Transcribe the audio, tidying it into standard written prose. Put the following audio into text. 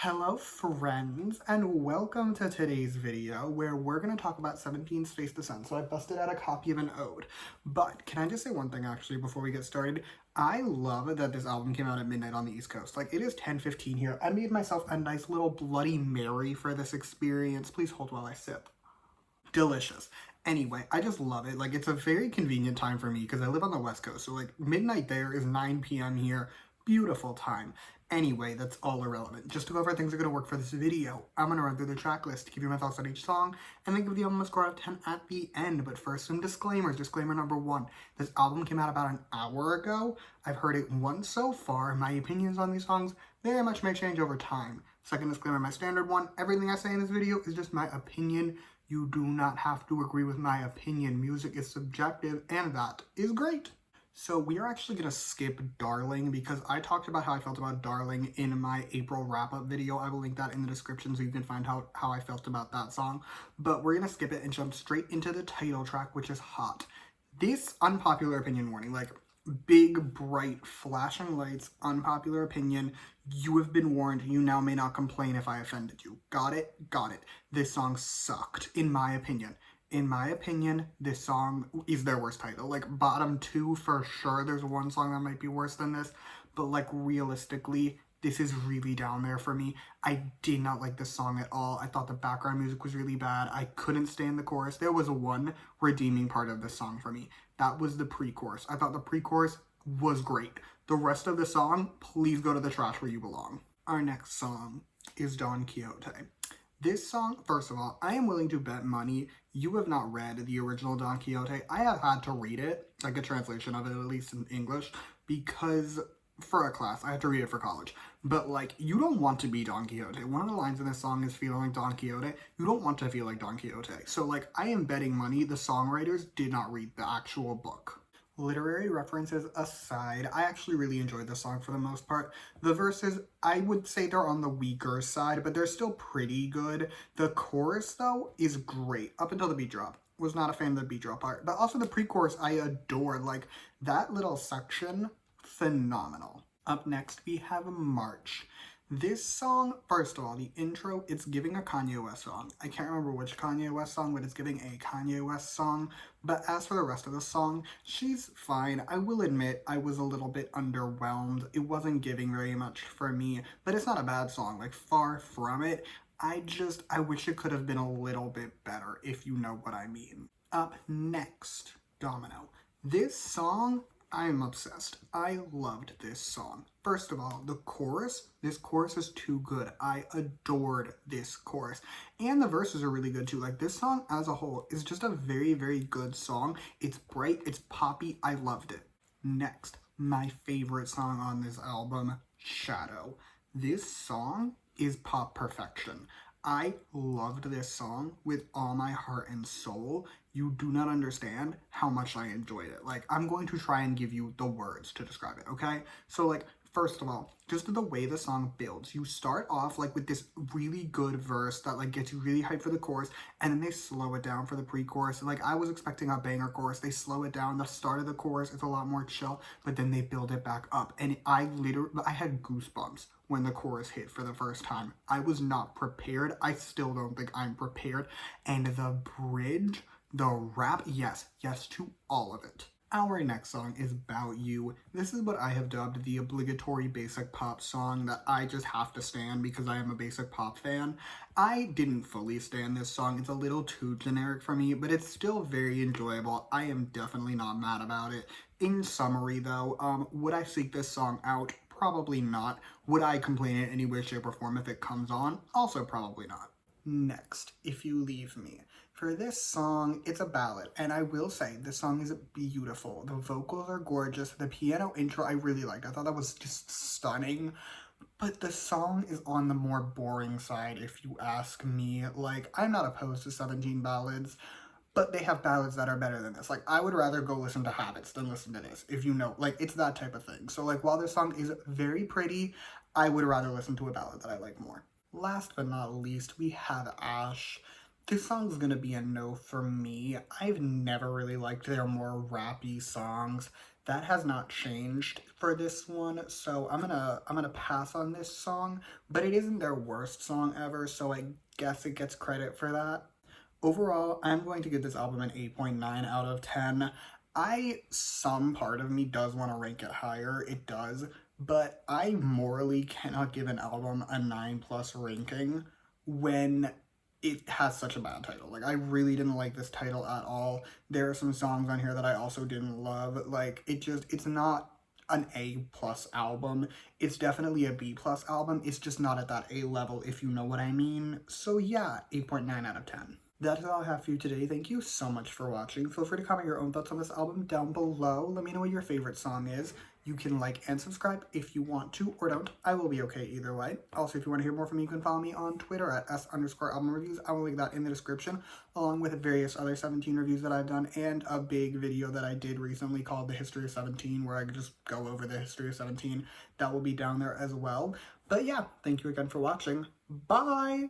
Hello friends, and welcome to today's video where we're going to talk about 17 Space Descent. So I busted out a copy of an ode. But can I just say one thing actually before we get started? I love that this album came out at midnight on the East Coast. Like, it is 10:15 here. I made myself a nice little Bloody Mary for this experience. Please hold while I sip. Delicious. Anyway, I just love it. Like, it's a very convenient time for me because I live on the West Coast. So, like, midnight there is 9 p.m. here. Beautiful time. Anyway, that's all irrelevant. Just to go over things that are going to work for this video, I'm going to run through the track list, give you my thoughts on each song, and then give the album a score out of 10 at the end. But first, some disclaimers. Disclaimer number one. This album came out about an hour ago. I've heard it once so far. My opinions on these songs very much may change over time. Second disclaimer, my standard one. Everything I say in this video is just my opinion. You do not have to agree with my opinion. Music is subjective, and that is great. So we are actually going to skip Darling because I talked about how I felt about Darling in my April wrap-up video. I will link that in the description so you can find how I felt about that song. But we're going to skip it and jump straight into the title track, which is Hot. This unpopular opinion warning, like big, bright, flashing lights, unpopular opinion. You have been warned. You now may not complain if I offended you. Got it? Got it. This song sucked, in my opinion. In my opinion, this song is their worst title. Like, bottom two for sure. There's one song that might be worse than this. But, like, realistically, this is really down there for me. I did not like this song at all. I thought the background music was really bad. I couldn't stand the chorus. There was one redeeming part of this song for me. That was the pre-chorus. I thought the pre-chorus was great. The rest of the song, please go to the trash where you belong. Our next song is Don Quixote. This song, first of all, I am willing to bet money you have not read the original Don Quixote. I have had to read it, like a translation of it, at least in English, because for a class, I had to read it for college. But, like, you don't want to be Don Quixote. One of the lines in this song is feeling like Don Quixote. You don't want to feel like Don Quixote. So, like, I am betting money the songwriters did not read the actual book. Literary references aside, I actually really enjoyed the song for the most part. The verses, I would say they're on the weaker side, but they're still pretty good. The chorus, though, is great, up until the beat drop. Was not a fan of the beat drop part. But also the pre-chorus, I adored. Like, that little section, phenomenal. Up next, we have March. This song, first of all, the intro, it's giving a Kanye West song. I can't remember which Kanye West song, but it's giving a Kanye West song. But as for the rest of the song, she's fine. I will admit I was a little bit underwhelmed. It wasn't giving very much for me, but it's not a bad song, like far from it. I wish it could have been a little bit better, if you know what I mean. Up next, Domino. This song, I am obsessed. I loved this song. First of all, the chorus, this chorus is too good. I adored this chorus. And the verses are really good too. Like, this song as a whole is just a very, very good song. It's bright, it's poppy, I loved it. Next, my favorite song on this album, Shadow. This song is pop perfection. I loved this song with all my heart and soul. You do not understand how much I enjoyed it. Like, I'm going to try and give you the words to describe it, okay? So, like, first of all, just the way the song builds. You start off, like, with this really good verse that, like, gets you really hyped for the chorus, and then they slow it down for the pre-chorus. Like, I was expecting a banger chorus. They slow it down. The start of the chorus is a lot more chill, but then they build it back up. And I had goosebumps when the chorus hit for the first time. I was not prepared. I still don't think I'm prepared. And the bridge, the rap, yes to all of it. Our next song is About You. This is what I have dubbed the obligatory basic pop song that I just have to stan because I am a basic pop fan. I didn't fully stan this song. It's a little too generic for me, but it's still very enjoyable. I am definitely not mad about it. In summary, though, would I seek this song out? Probably not. Would I complain in any way, shape, or form if it comes on? Also probably not. Next, If You Leave Me. For this song, it's a ballad, and I will say this song is beautiful. The vocals are gorgeous. The piano intro I really liked. I thought that was just stunning. But the song is on the more boring side, if you ask me. Like, I'm not opposed to 17 ballads, but they have ballads that are better than this. Like, I would rather go listen to Habits than listen to this, if you know. Like, it's that type of thing. So, like, while this song is very pretty, I would rather listen to a ballad that I like more. Last but not least, we have Ash. This song's gonna be a no for me. I've never really liked their more rappy songs. that has not changed for this one, so I'm gonna pass on this song, but it isn't their worst song ever, so I guess it gets credit for that. Overall, I'm going to give this album an 8.9 out of 10. Some part of me does want to rank it higher, it does, but I morally cannot give an album a 9 plus ranking when it has such a bad title. Like, I really didn't like this title at all. There are some songs on here that I also didn't love. Like, it's not an A plus album. It's definitely a B plus album. It's just not at that A level, if you know what I mean. So yeah, 8.9 out of 10. That is all I have for you today. Thank you so much for watching. Feel free to comment your own thoughts on this album down below. Let me know what your favorite song is. You can like and subscribe if you want to, or don't. I will be okay either way. Also, if you want to hear more from me, you can follow me on Twitter at @s_album_reviews. I will link that in the description, along with various other 17 reviews that I've done, and a big video that I did recently called The History of 17, where I just go over the history of 17. That will be down there as well. But yeah, thank you again for watching. Bye!